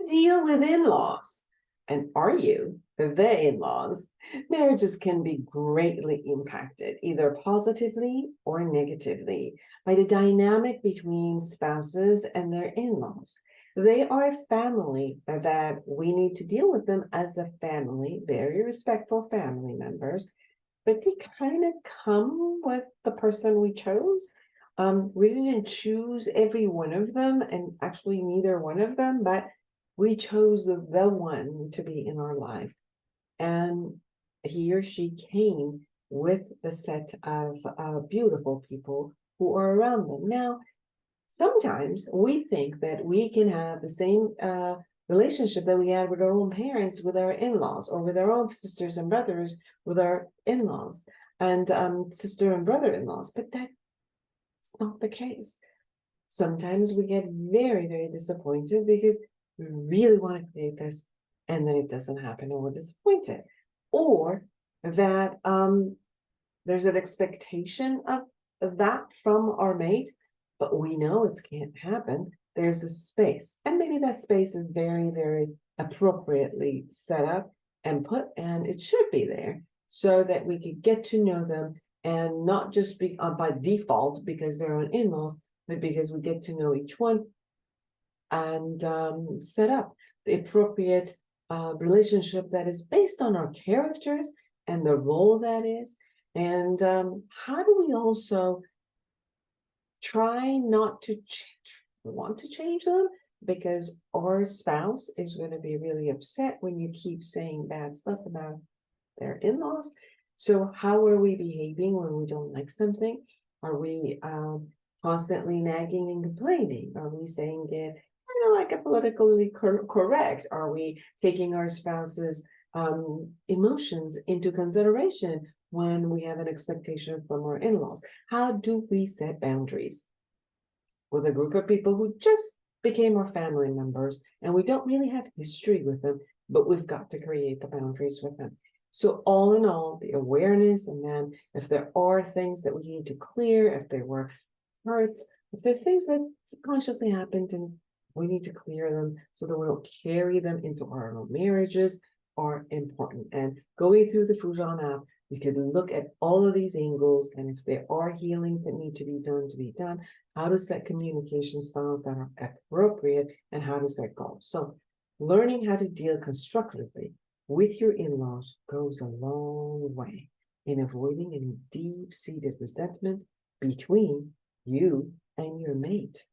deal with in-laws? And are you the in-laws? Marriages can be greatly impacted, either positively or negatively, by the dynamic between spouses and their in-laws. They are a family that we need to deal with them as a family, very respectful family members, but they kind of come with the person we chose. We didn't choose every one of them, and actually neither one of them, but we chose the one to be in our life. And he or she came with the set of beautiful people who are around them. Now, sometimes we think that we can have the same relationship that we had with our own parents, with our in-laws, or with our own sisters and brothers, with our in-laws and sister and brother-in-laws, but that's not the case. Sometimes we get very, very disappointed because we really want to create this, and then it doesn't happen, and we're disappointed. Or that there's an expectation of that from our mate, but we know it can't happen. There's a space, and maybe that space is very, very appropriately set up and put, and it should be there so that we could get to know them, and not just be by default because they're on in-laws, but because we get to know each one and set up the appropriate relationship that is based on our characters and the role that is. And how do we also try not to want to change them, because our spouse is going to be really upset when you keep saying bad stuff about their in-laws. So how are we behaving when we don't like something? Are we constantly nagging and complaining? Are we saying it kind of like a politically correct? Are we taking our spouse's emotions into consideration when we have an expectation from our in-laws? How do we set boundaries with a group of people who just became our family members and we don't really have history with them, but we've got to create the boundaries with them? So all in all, the awareness, and then if there are things that we need to clear, if there were hurts, if there's things that subconsciously happened and we need to clear them so that we don't carry them into our own marriages, are important. And going through the Foojan app, you can look at all of these angles, and if there are healings that need to be done, how to set communication styles that are appropriate, and how to set goals. So learning how to deal constructively with your in-laws goes a long way in avoiding any deep-seated resentment between you and your mate.